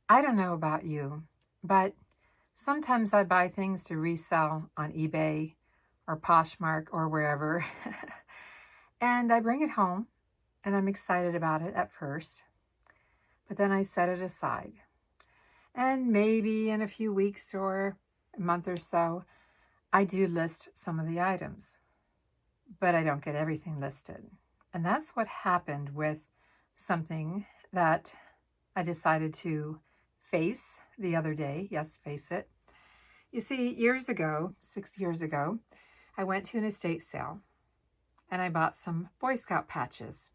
I don't know about you, but sometimes I buy things to resell on eBay or Poshmark or wherever, and I bring it home and I'm excited about it at first, but then I set it aside. And maybe in a few weeks or a month or so, I do list some of the items, but I don't get everything listed. And that's what happened with something that I decided to face the other day. Yes, face it. You see, years ago, 6 years ago, I went to an estate sale and I bought some Boy Scout patches,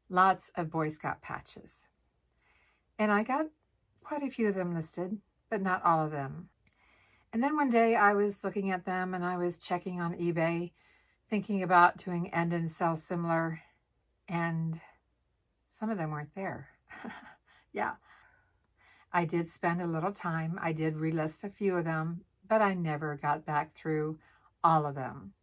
lots of Boy Scout patches. And I got quite a few of them listed, but not all of them. And then one day I was looking at them and I was checking on eBay, thinking about doing end and sell similar, and some of them weren't there. Yeah, I did spend a little time. I did relist a few of them, but I never got back through all of them.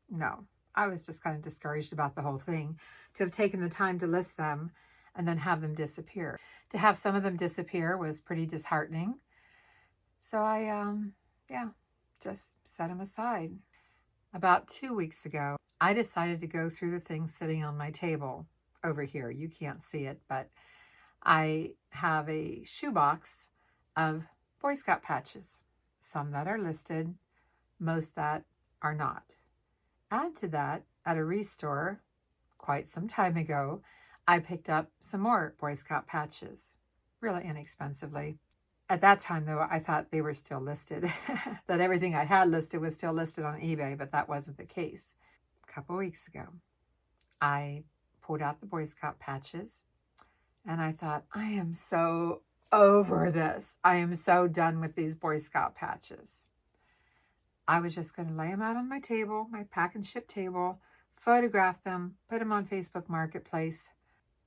No, I was just kind of discouraged about the whole thing, to have taken the time to list them and then have them disappear. To have some of them disappear was pretty disheartening. So I, just set them aside. About 2 weeks ago, I decided to go through the things sitting on my table over here. You can't see it, but I have a shoebox of Boy Scout patches, some that are listed, most that are not. Add to that, at a restore quite some time ago, I picked up some more Boy Scout patches, really inexpensively. At that time, though, I thought they were still listed, that everything I had listed was still listed on eBay, but that wasn't the case. A couple weeks ago, I pulled out the Boy Scout patches and I thought, I am so over this. I am so done with these Boy Scout patches. I was just going to lay them out on my table, my pack and ship table, photograph them, put them on Facebook Marketplace,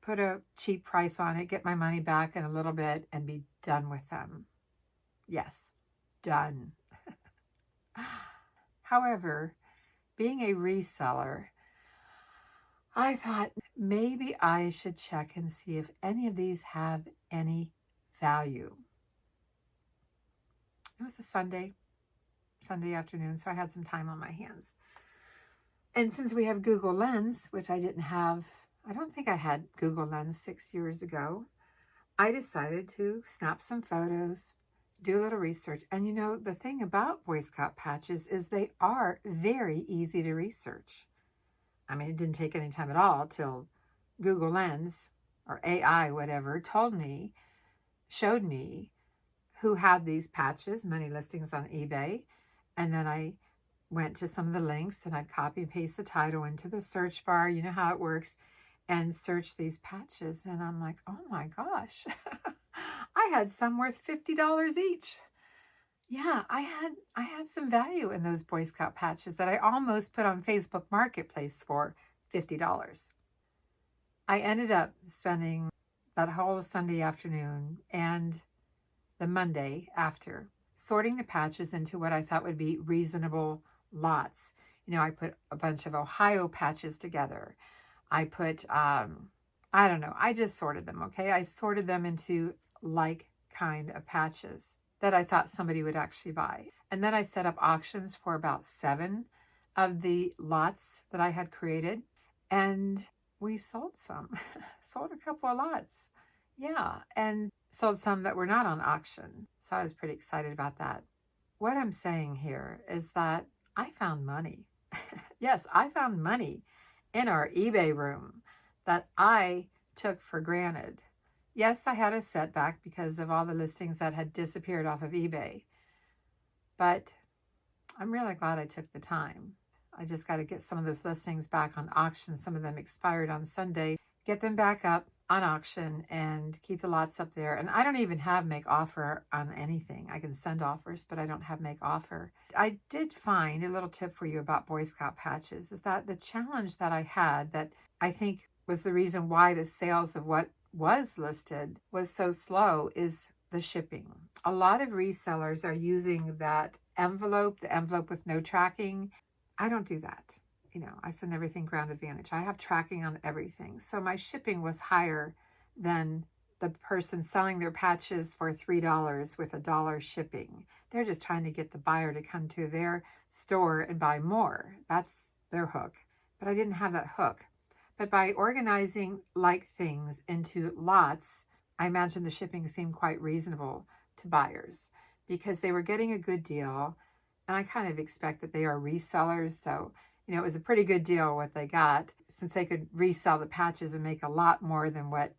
put a cheap price on it, get my money back in a little bit, and be done with them. Yes, done. However, being a reseller, I thought maybe I should check and see if any of these have any value. It was a Sunday afternoon, so I had some time on my hands. And since we have Google Lens, which I didn't have, I don't think I had Google Lens 6 years ago, I decided to snap some photos, do a little research. And you know, the thing about Boy Scout patches is they are very easy to research. I mean, it didn't take any time at all till Google Lens or AI, whatever, showed me who had these patches, many listings on eBay. And then I went to some of the links and I'd copy and paste the title into the search bar. You know how it works. And search these patches. And I'm like, oh my gosh, I had some worth $50 each. Yeah, I had some value in those Boy Scout patches that I almost put on Facebook Marketplace for $50. I ended up spending that whole Sunday afternoon and the Monday after sorting the patches into what I thought would be reasonable lots. You know, I put a bunch of Ohio patches together. I put, I don't know, I just sorted them, okay? I sorted them into like kind of patches that I thought somebody would actually buy. And then I set up auctions for about 7 of the lots that I had created. And we sold some, sold a couple of lots. Yeah, and sold some that were not on auction. So I was pretty excited about that. What I'm saying here is that I found money. Yes, I found money in our eBay room that I took for granted. Yes, I had a setback because of all the listings that had disappeared off of eBay, but I'm really glad I took the time. I just got to get some of those listings back on auction. Some of them expired on Sunday. Get them back up on auction and keep the lots up there. And I don't even have make offer on anything. I can send offers, but I don't have make offer. I did find a little tip for you about Boy Scout patches is that the challenge that I had that I think was the reason why the sales of what was listed was so slow is the shipping. A lot of resellers are using that envelope, the envelope with no tracking. I don't do that. You know, I send everything Ground Advantage. I have tracking on everything. So my shipping was higher than the person selling their patches for $3 with $1 shipping. They're just trying to get the buyer to come to their store and buy more. That's their hook. But I didn't have that hook. But by organizing like things into lots, I imagine the shipping seemed quite reasonable to buyers because they were getting a good deal. And I kind of expect that they are resellers. So, it was a pretty good deal what they got, since they could resell the patches and make a lot more than what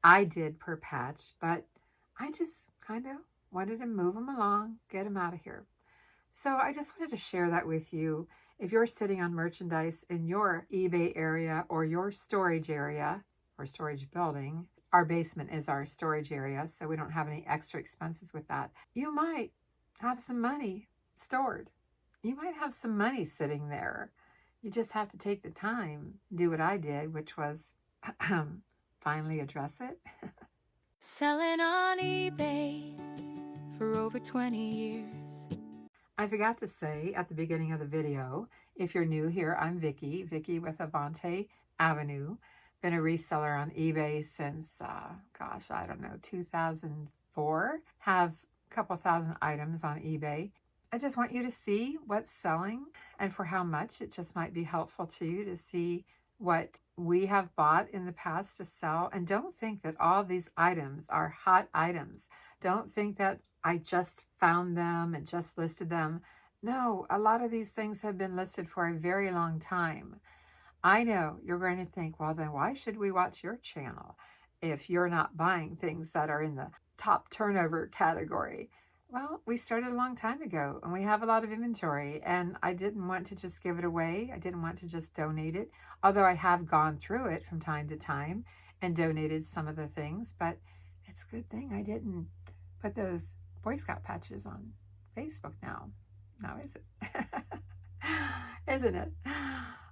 I did per patch. But I just kind of wanted to move them along, get them out of here. So I just wanted to share that with you. If you're sitting on merchandise in your eBay area or your storage area or storage building, our basement is our storage area, so we don't have any extra expenses with that. You might have some money stored. You might have some money sitting there. You just have to take the time, do what I did, which was finally address it. Selling on eBay for over 20 years. I forgot to say at the beginning of the video, if you're new here, I'm Vickie with Avante-Avenue. Been a reseller on eBay since, 2004. Have a couple thousand items on eBay. I just want you to see what's selling and for how much. It just might be helpful to you to see what we have bought in the past to sell. And don't think that all these items are hot items. Don't think that I just found them and just listed them. No, a lot of these things have been listed for a very long time. I know you're going to think, well, then why should we watch your channel if you're not buying things that are in the top turnover category? Well, we started a long time ago and we have a lot of inventory, and I didn't want to just give it away. I didn't want to just donate it, although I have gone through it from time to time and donated some of the things, but it's a good thing I didn't put those Boy Scout patches on Facebook now. Now is it? Isn't it?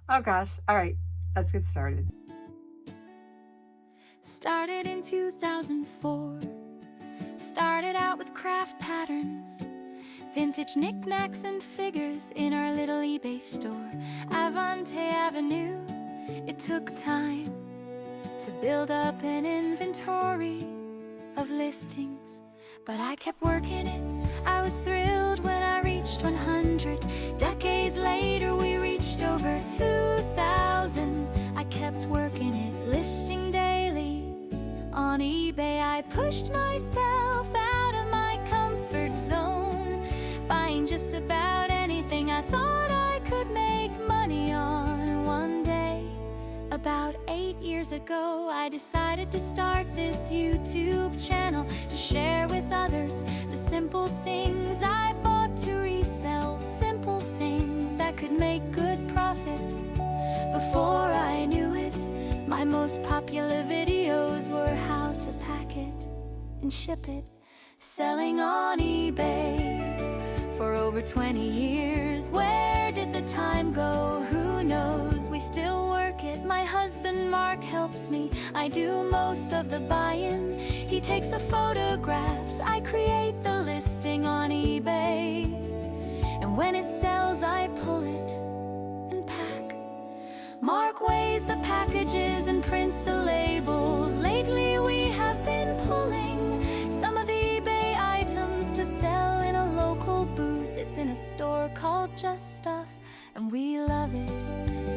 Oh gosh. All right, let's get started. Started in 2004. Started out with craft patterns, vintage knickknacks and figures in our little eBay store, Avante-Avenue. It took time to build up an inventory of listings, but I kept working it. I was thrilled when I reached 100. Decades later we reached over 2,000. I kept working it, listing daily on eBay. I pushed myself out of my comfort zone, buying just about anything I thought I could make money on. One day, about 8 years ago, I decided to start this YouTube channel to share with others the simple things I bought to resell, simple things that could make good profit. Before I knew it, my most popular videos were how to pack it and ship it, selling on eBay for over 20 years. Where did the time go? Who knows? We still work it. My husband Mark helps me. I do most of the buying. He takes the photographs. I create the listing on eBay, and when it sells I pull it and pack. Mark weighs the packages and prints the labels. Lately we have been pulling some of the eBay items to sell in a local booth. It's in a store called Just Stuff, and we love it.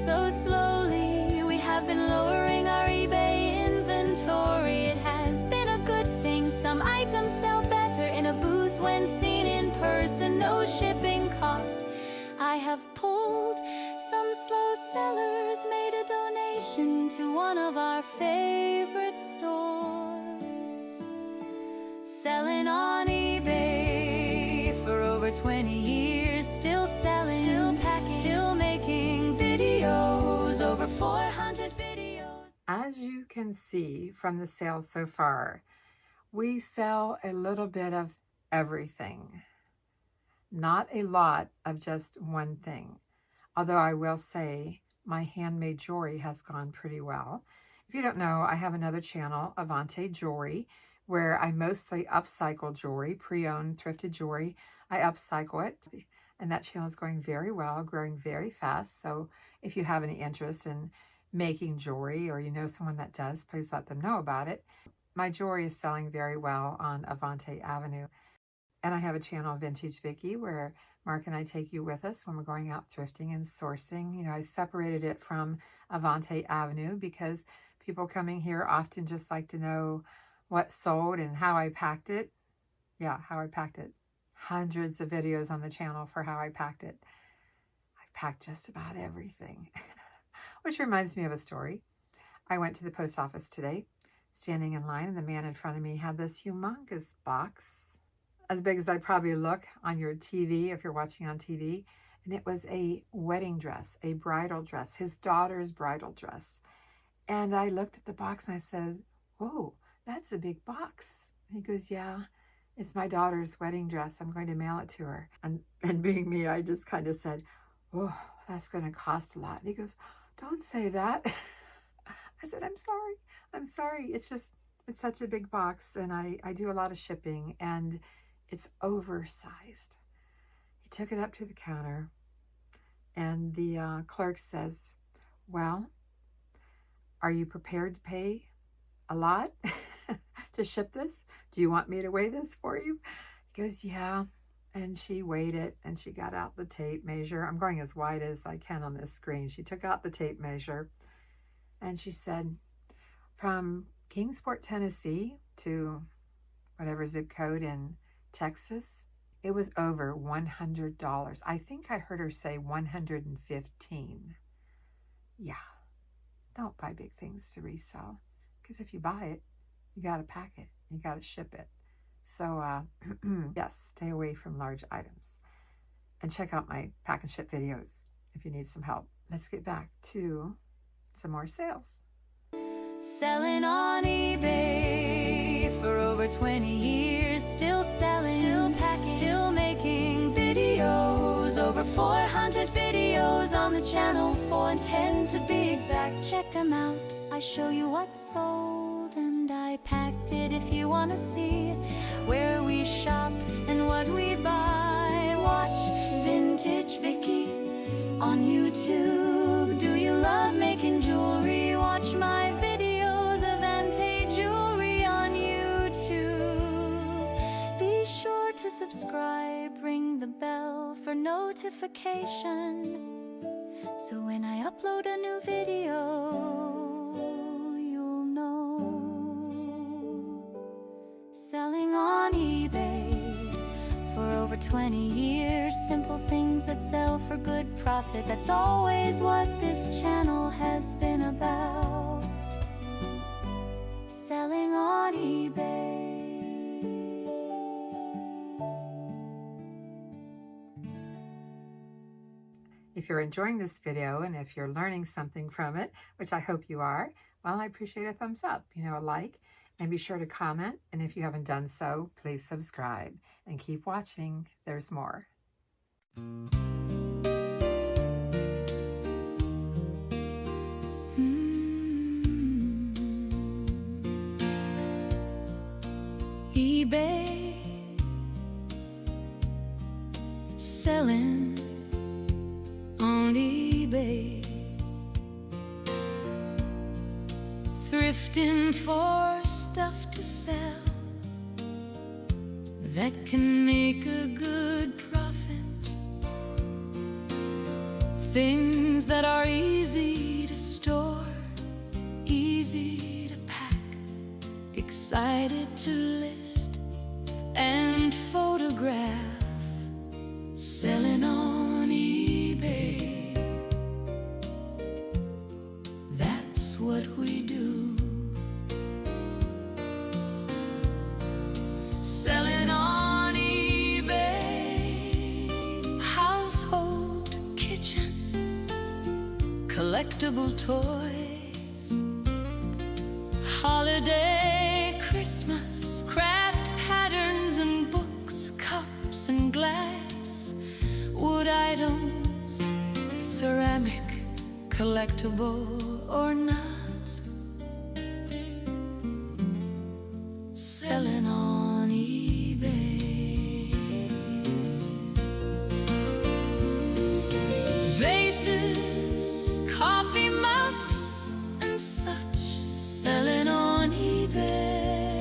So slowly we have been lowering our eBay inventory. It has been a good thing. Some items sell better in a booth when seen in person. No shipping cost. I have pulled some slow sellers, made a donation to one of our favorite stores. Selling on eBay for over 20 years. Still selling, still packing, still making videos. Over 400 videos. As you can see from the sales so far, we sell a little bit of everything. Not a lot of just one thing. Although I will say my handmade jewelry has gone pretty well. If you don't know, I have another channel, Avante Jewelry, where I mostly upcycle jewelry, pre-owned, thrifted jewelry. I upcycle it, and that channel is going very well, growing very fast. So if you have any interest in making jewelry or you know someone that does, please let them know about it. my jewelry is selling very well on Avante-Avenue. And I have a channel, Vintage Vickie, where Mark and I take you with us when we're going out thrifting and sourcing. You know, I separated it from Avante-Avenue because people coming here often just like to know what sold and how I packed it. Yeah, how I packed it. Hundreds of videos on the channel for how I packed it. I packed just about everything. Which reminds me of a story. I went to the post office today, standing in line, and the man in front of me had this humongous box, as big as I probably look on your TV if you're watching on TV. And it was a wedding dress, a bridal dress, his daughter's bridal dress. And I looked at the box and I said, whoa, that's a big box. And he goes, yeah, it's my daughter's wedding dress. I'm going to mail it to her. And being me, I just kind of said, oh, that's going to cost a lot. And he goes, don't say that. I said, I'm sorry. I'm sorry. It's such a big box, and I do a lot of shipping, and it's oversized. He took it up to the counter, and the clerk says, well, are you prepared to pay a lot to ship this? Do you want me to weigh this for you? He goes, yeah. And she weighed it, and she got out the tape measure. I'm going as wide as I can on this screen. She took out the tape measure, and she said, from Kingsport, Tennessee to whatever zip code in Texas, it was over $100. I think I heard her say 115. Yeah, don't buy big things to resell, because if you buy it, you got to pack it, you got to ship it. So yes, stay away from large items, and check out my pack and ship videos if you need some help. Let's get back to some more sales. Selling on eBay for over 20 years, still selling, still packing, still making videos. Over 400 videos on the channel, 4 and 10 to be exact. Check them out, I show you what's sold, and I packed it if you want to see where we shop and what we buy. Watch Vintage Vickie on YouTube. Do you love making jewelry? Watch my videos, Avante Jewelry on YouTube. Be sure to subscribe, ring the bell for notification, so when I upload a new video, you'll know. Selling on eBay for over 20 years, simple things that sell for good profit. That's always what this channel has been about. Selling on eBay. If you're enjoying this video, and if you're learning something from it, which I hope you are, well, I appreciate a thumbs up, a like, and be sure to comment. And if you haven't done so, please subscribe and keep watching. There's more. eBay, selling on eBay, thrifting for stuff to sell that can make a good profit. Things that are easy to store, easy to pack, excited to list and photograph. Selling on eBay, that's what we do. Selling on eBay, household, kitchen, collectible toys, holiday, Christmas, craft patterns and books, cups and glass, wood items, ceramic, collectible or not. Selling on eBay. Vases, coffee mugs and such, selling on eBay.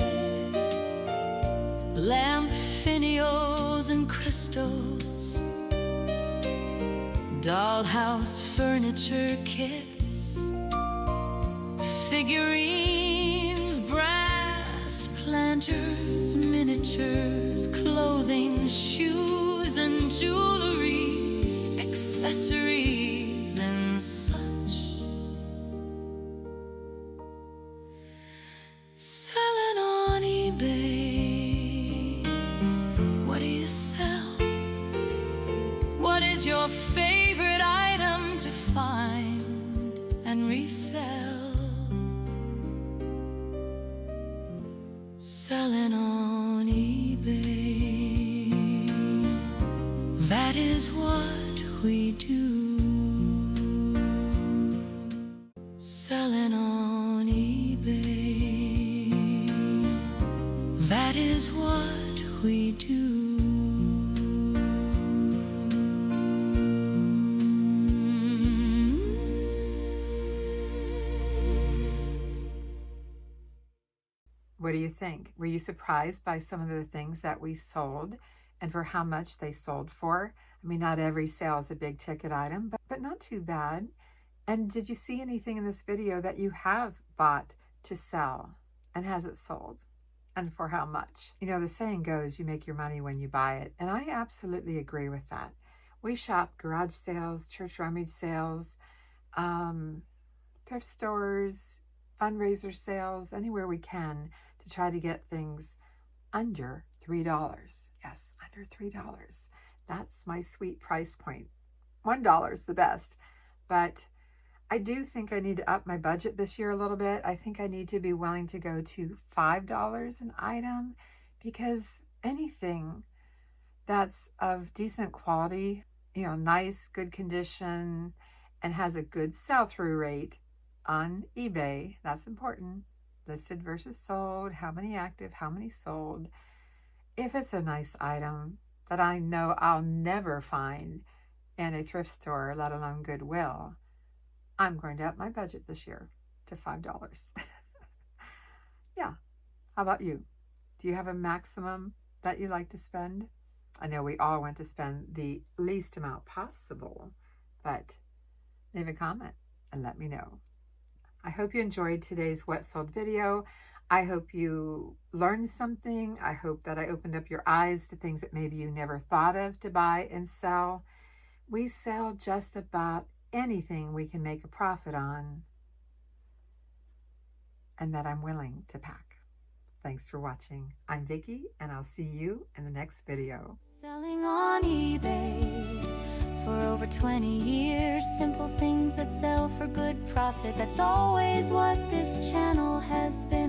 finials and crystals, dollhouse furniture kits, figurines, brass planters, miniatures, clothing, shoes and jewelry, accessories and such. Selling on eBay. What do you sell? What is your favorite item to find and resell? Selling on eBay. That is what we do. Selling on eBay. That is what we do. What do you think? Were you surprised by some of the things that we sold and for how much they sold for? I mean, not every sale is a big ticket item, but not too bad. And did you see anything in this video that you have bought to sell and has it sold? And for how much? You know, the saying goes, you make your money when you buy it. And I absolutely agree with that. We shop garage sales, church rummage sales, thrift stores, fundraiser sales, anywhere we can to try to get things under $3. Yes, under $3. That's my sweet price point. $1 is the best. But I do think I need to up my budget this year a little bit. I think I need to be willing to go to $5 an item, because anything that's of decent quality, you know, nice, good condition, and has a good sell-through rate on eBay, that's important. Listed versus sold, how many active, how many sold. If it's a nice item that I know I'll never find in a thrift store, let alone Goodwill, I'm going to up my budget this year to $5. Yeah. How about you? Do you have a maximum that you like to spend? I know we all want to spend the least amount possible, but leave a comment and let me know. I hope you enjoyed today's What Sold video. I hope you learned something. I hope that I opened up your eyes to things that maybe you never thought of to buy and sell. We sell just about anything we can make a profit on and that I'm willing to pack. Thanks for watching. I'm Vickie, and I'll see you in the next video. Selling on eBay for over 20 years. Simple things that sell for good profit. That's always what this channel has been.